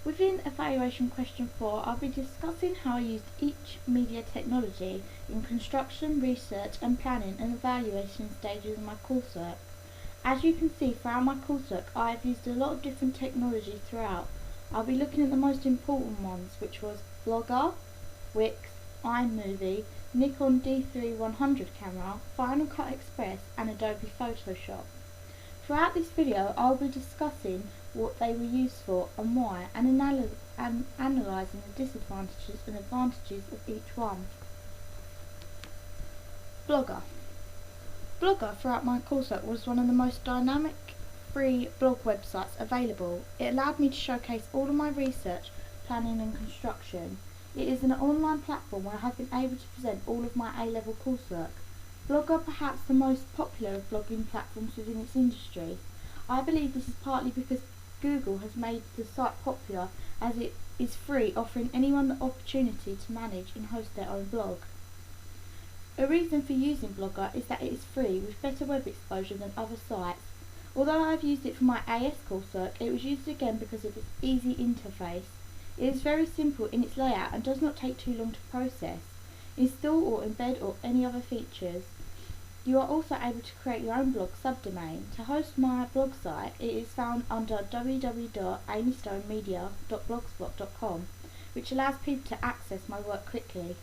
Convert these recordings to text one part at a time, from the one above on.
Within evaluation question 4, I'll be discussing how I used each media technology in construction, research and planning and evaluation stages of my coursework. As you can see throughout my coursework, I have used a lot of different technology throughout. I'll be looking at the most important ones, which was Blogger, Wix, iMovie, Nikon D3100 camera, Final Cut Express and Adobe Photoshop. Throughout this video I will be discussing what they were used for and why, and analysing the disadvantages and advantages of each one. Blogger. Blogger throughout my coursework was one of the most dynamic free blog websites available. It allowed me to showcase all of my research, planning and construction. It is an online platform where I have been able to present all of my A-level coursework. Blogger perhaps the most popular of blogging platforms within its industry. I believe this is partly because Google has made the site popular as it is free, offering anyone the opportunity to manage and host their own blog. A reason for using Blogger is that it is free with better web exposure than other sites. Although I have used it for my AS coursework, it was used again because of its easy interface. It is very simple in its layout and does not take too long to process, install or embed or any other features. You are also able to create your own blog subdomain. To host my blog site, it is found under www.amystonemedia.blogspot.com, which allows people to access my work quickly.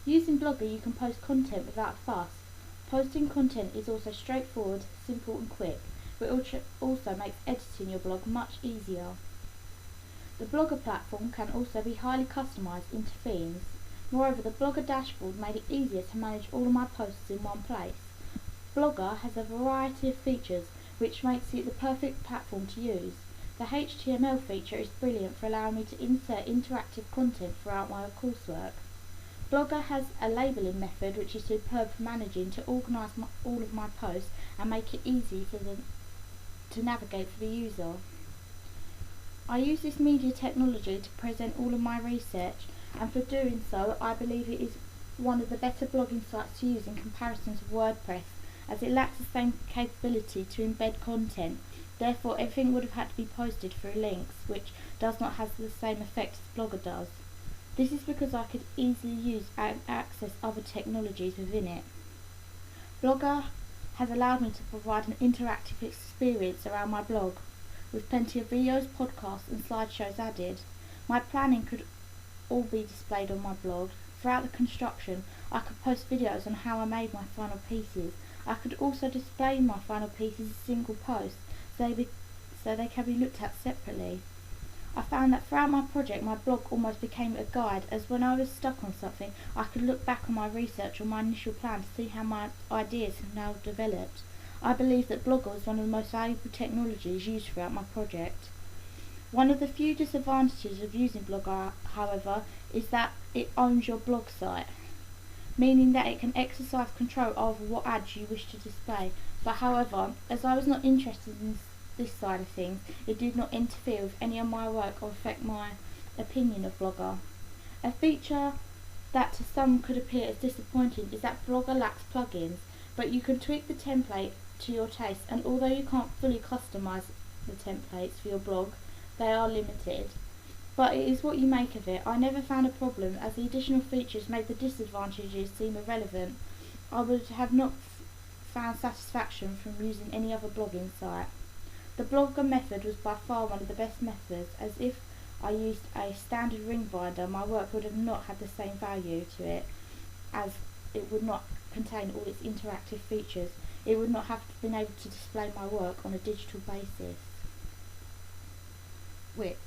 Using Blogger you can post content without fuss. Posting content is also straightforward, simple and quick, but it also makes editing your blog much easier. The Blogger platform can also be highly customised into themes. Moreover, the Blogger dashboard made it easier to manage all of my posts in one place. Blogger has a variety of features which makes it the perfect platform to use. The HTML feature is brilliant for allowing me to insert interactive content throughout my coursework. Blogger has a labelling method which is superb for managing to organise all of my posts and make it easy for them to navigate for the user. I use this media technology to present all of my research, and for doing so I believe it is one of the better blogging sites to use in comparison to WordPress, as it lacks the same capability to embed content. Therefore everything would have had to be posted through links, which does not have the same effect as Blogger does. This is because I could easily use and access other technologies within it. Blogger has allowed me to provide an interactive experience around my blog, with plenty of videos, podcasts and slideshows added. My planning could all be displayed on my blog. Throughout the construction I could post videos on how I made my final pieces. I could also display my final pieces as single posts so they can be looked at separately. I found that throughout my project my blog almost became a guide, as when I was stuck on something I could look back on my research or my initial plan to see how my ideas have now developed. I believe that Blogger is one of the most valuable technologies used throughout my project. One of the few disadvantages of using Blogger, however, is that it owns your blog site, meaning that it can exercise control over what ads you wish to display. But however, as I was not interested in this side of things, it did not interfere with any of my work or affect my opinion of Blogger. A feature that to some could appear as disappointing is that Blogger lacks plugins, but you can tweak the template to your taste, and although you can't fully customise the templates for your blog, they are limited. But it is what you make of it. I never found a problem, as the additional features made the disadvantages seem irrelevant. I would have not found satisfaction from using any other blogging site. The Blogger method was by far one of the best methods, as if I used a standard ring binder my work would have not had the same value to it, as it would not contain all its interactive features. It would not have been able to display my work on a digital basis. Wix.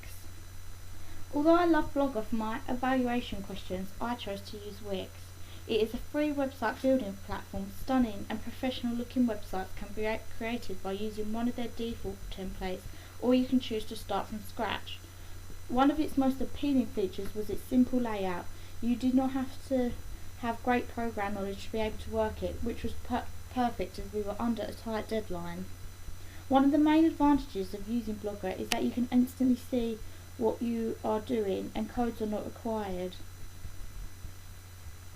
Although I love Blogger for my evaluation questions, I chose to use Wix. It is a free website building platform. Stunning and professional looking websites can be created by using one of their default templates, or you can choose to start from scratch. One of its most appealing features was its simple layout. You did not have to have great program knowledge to be able to work it, which was perfect as we were under a tight deadline. One of the main advantages of using Blogger is that you can instantly see what you are doing and codes are not required.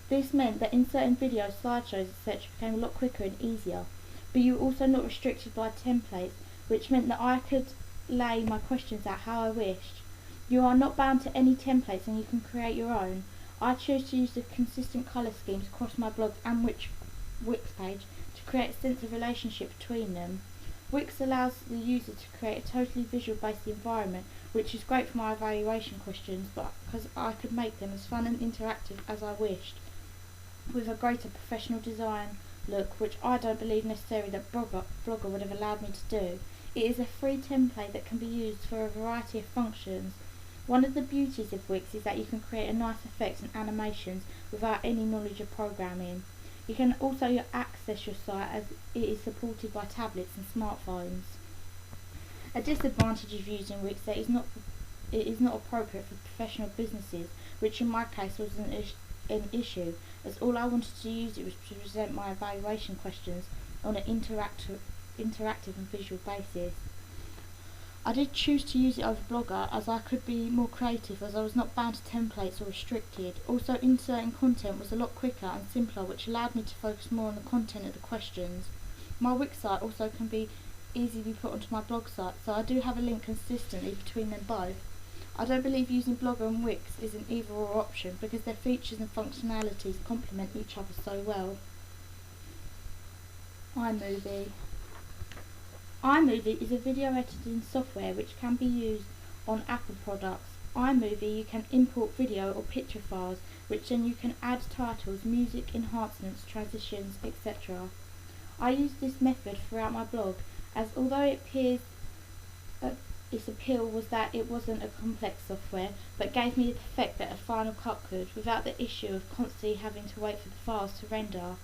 This meant that inserting videos, slideshows, etc. became a lot quicker and easier, but you were also not restricted by templates, which meant that I could lay my questions out how I wished. You are not bound to any templates and you can create your own. I choose to use the consistent colour schemes across my blog and Wix page to create a sense of relationship between them. Wix allows the user to create a totally visual based environment, which is great for my evaluation questions, but because I could make them as fun and interactive as I wished, with a greater professional design look, which I don't believe necessarily that Blogger would have allowed me to do. It is a free template that can be used for a variety of functions. One of the beauties of Wix is that you can create a nice effects and animations without any knowledge of programming. You can also access your site as it is supported by tablets and smartphones. A disadvantage of using Wix is that it is not appropriate for professional businesses, which in my case was an issue, as all I wanted to use it was to present my evaluation questions on an interactive and visual basis. I did choose to use it over Blogger as I could be more creative, as I was not bound to templates or restricted. Also, inserting content was a lot quicker and simpler, which allowed me to focus more on the content of the questions. My Wix site also can be easily put onto my blog site, so I do have a link consistently between them both. I don't believe using Blogger and Wix is an either or option because their features and functionalities complement each other so well. iMovie. iMovie is a video editing software which can be used on Apple products. iMovie you can import video or picture files, which then you can add titles, music enhancements, transitions, etc. I use this method throughout my blog, as although it appears its appeal was that it wasn't a complex software, but gave me the effect that a Final Cut could, without the issue of constantly having to wait for the files to render.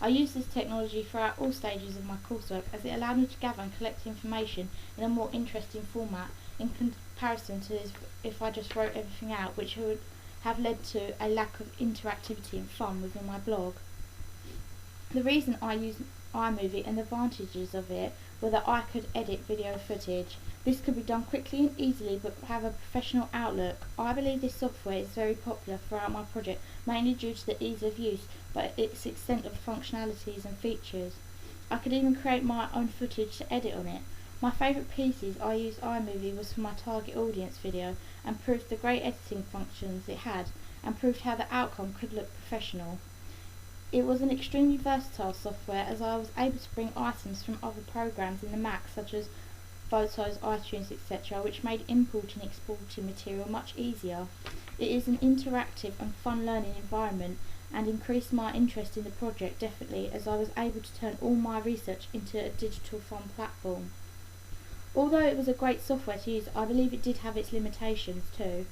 I used this technology throughout all stages of my coursework, as it allowed me to gather and collect information in a more interesting format in comparison to if I just wrote everything out, which would have led to a lack of interactivity and fun within my blog. The reason I used iMovie and the advantages of it were that I could edit video footage. This could be done quickly and easily but have a professional outlook. I believe this software is very popular throughout my project, mainly due to the ease of use but its extent of functionalities and features. I could even create my own footage to edit on it. My favourite pieces I used iMovie was for my target audience video, and proved the great editing functions it had, and proved how the outcome could look professional. It was an extremely versatile software, as I was able to bring items from other programs in the Mac, such as Photos, iTunes, etc., which made importing and exporting material much easier. It is an interactive and fun learning environment, and increased my interest in the project definitely, as I was able to turn all my research into a digital fun platform. Although it was a great software to use, I believe it did have its limitations too.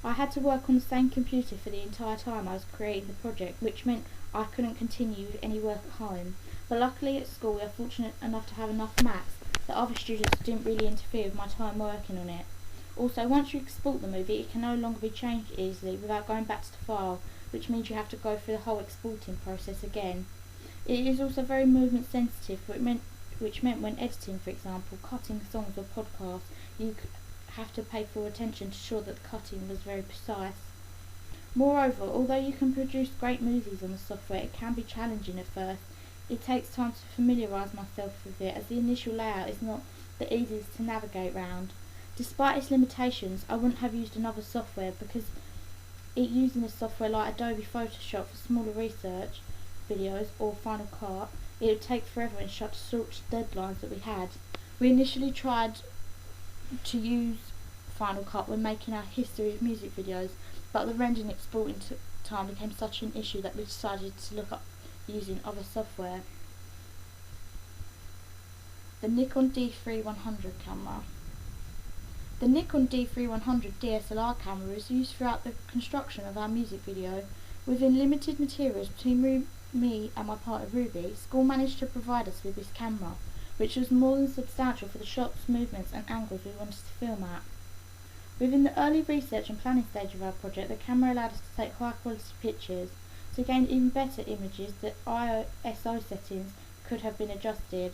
I had to work on the same computer for the entire time I was creating the project, which meant I couldn't continue any work at home. But luckily at school we are fortunate enough to have enough Macs that other students didn't really interfere with my time working on it. Also, once you export the movie, it can no longer be changed easily without going back to the file, which means you have to go through the whole exporting process again. It is also very movement sensitive, which meant when editing, for example, cutting songs or podcasts, you have to pay full attention to ensure that the cutting was very precise. Moreover, although you can produce great movies on the software, it can be challenging at first. It takes time to familiarise myself with it, as the initial layout is not the easiest to navigate round. Despite its limitations, I wouldn't have used another software, because using a software like Adobe Photoshop for smaller research videos or Final Cut, it would take forever and short deadlines that we had. We initially tried to use Final Cut when making our history of music videos, but the rendering and exporting time became such an issue that we decided to look up using other software. The Nikon D3100 camera. The Nikon D3100 DSLR camera is used throughout the construction of our music video. Within limited materials between me and my partner Ruby, school managed to provide us with this camera, which was more than substantial for the shots, movements and angles we wanted to film at. Within the early research and planning stage of our project, the camera allowed us to take high quality pictures. To gain even better images, the ISO settings could have been adjusted.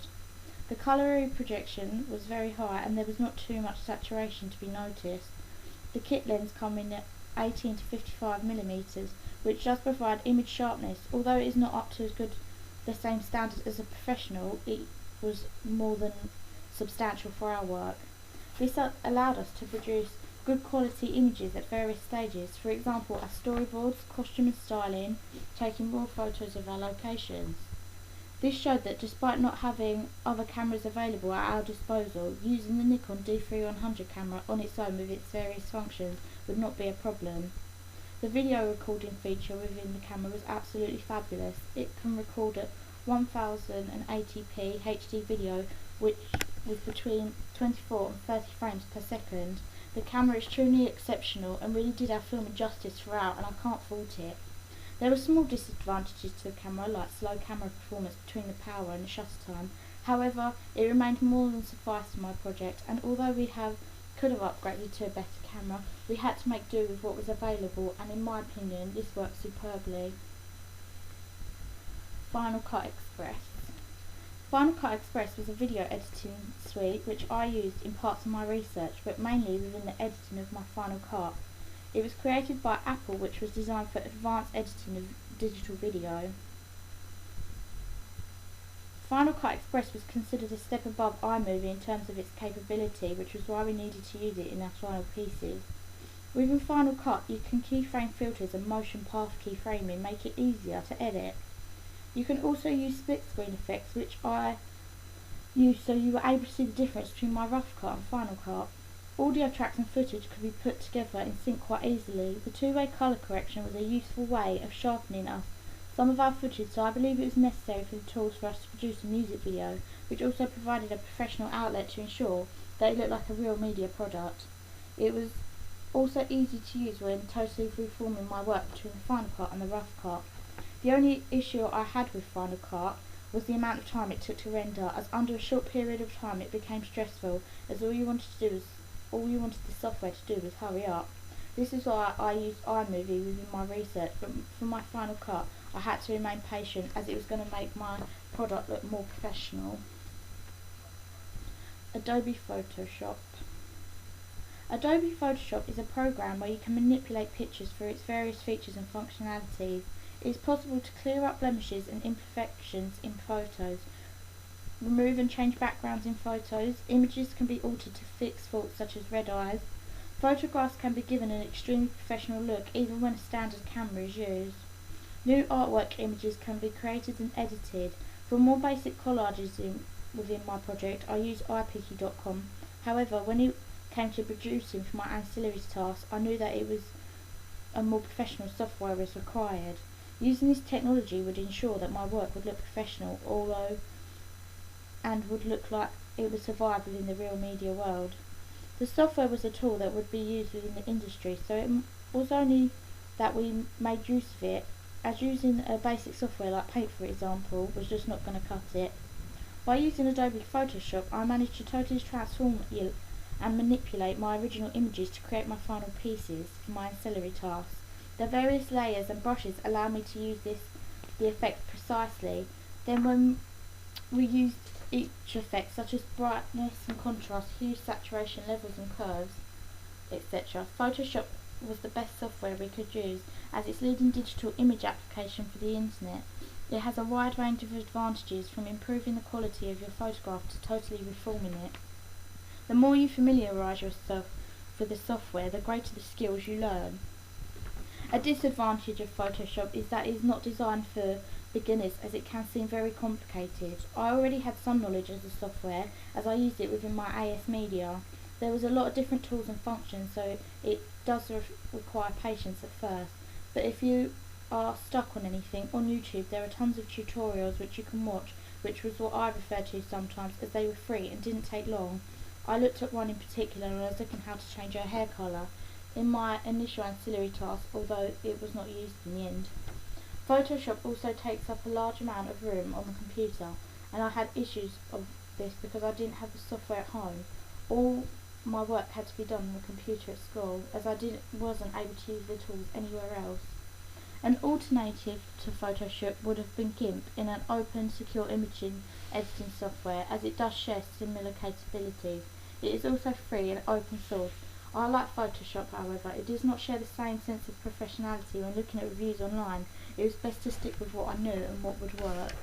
The colour projection was very high and there was not too much saturation to be noticed. The kit lens come in at 18 to 55mm, which does provide image sharpness. Although it is not up to as good the same standard as a professional, it was more than substantial for our work. This allowed us to produce good quality images at various stages, for example as storyboards, costume and styling, taking raw photos of our locations. This showed that despite not having other cameras available at our disposal, using the Nikon D3100 camera on its own with its various functions would not be a problem. The video recording feature within the camera was absolutely fabulous. It can record at 1080p HD video, which was between 24 and 30 frames per second. The camera is truly exceptional and really did our film justice throughout, and I can't fault it. There were small disadvantages to the camera, like slow camera performance between the power and the shutter time. However, it remained more than suffice for my project, and although we could have upgraded to a better camera, we had to make do with what was available, and in my opinion this worked superbly. Final Cut Express. Final Cut Express was a video editing suite which I used in parts of my research, but mainly within the editing of my Final Cut. It was created by Apple, which was designed for advanced editing of digital video. Final Cut Express was considered a step above iMovie in terms of its capability, which was why we needed to use it in our final pieces. Within Final Cut, you can keyframe filters and motion path keyframing make it easier to edit. You can also use split screen effects, which I used so you were able to see the difference between my rough cut and Final Cut. Audio tracks and footage could be put together in sync quite easily. The two-way colour correction was a useful way of sharpening some of our footage, so I believe it was necessary for the tools for us to produce a music video, which also provided a professional outlet to ensure that it looked like a real media product. It was also easy to use when totally reforming my work between the Final Cut and the rough cut. The only issue I had with Final Cut was the amount of time it took to render, as under a short period of time it became stressful, as all you wanted the software to do was hurry up. This is why I used iMovie within my research, but for my Final Cut I had to remain patient, as it was going to make my product look more professional. Adobe Photoshop. Adobe Photoshop is a program where you can manipulate pictures through its various features and functionalities. It is possible to clear up blemishes and imperfections in photos, remove and change backgrounds in photos, images can be altered to fix faults such as red eyes, photographs can be given an extremely professional look even when a standard camera is used. New artwork images can be created and edited. For more basic collages within my project, I used iPicky.com. However, when it came to producing for my ancillary tasks, I knew that it was a more professional software was required. Using this technology would ensure that my work would look professional, and would look like it would survive within the real media world. The software was a tool that would be used within the industry, so it was only that we made use of it, as using a basic software like Paint, for example, was just not going to cut it. By using Adobe Photoshop, I managed to totally transform and manipulate my original images to create my final pieces for my ancillary tasks. The various layers and brushes allow me to use the effect precisely. Then when we used each effect, such as brightness and contrast, hue, saturation, levels and curves, etc., Photoshop was the best software we could use, as its leading digital image application for the internet. It has a wide range of advantages, from improving the quality of your photograph to totally reforming it. The more you familiarise yourself with the software, the greater the skills you learn. A disadvantage of Photoshop is that it is not designed for beginners, as it can seem very complicated. I already had some knowledge of the software, as I used it within my AS Media. There was a lot of different tools and functions, so it does require patience at first. But if you are stuck on anything, on YouTube there are tons of tutorials which you can watch, which was what I referred to sometimes, as they were free and didn't take long. I looked at one in particular and I was looking how to change her hair colour in my initial ancillary task, although it was not used in the end. Photoshop also takes up a large amount of room on the computer, and I had issues of this because I didn't have the software at home. All my work had to be done on the computer at school, as I wasn't able to use the tools anywhere else. An alternative to Photoshop would have been GIMP, in an open, secure imaging editing software, as it does share similar capabilities. It is also free and open source. I like Photoshop, however. It does not share the same sense of professionality when looking at reviews online. It was best to stick with what I knew and what would work.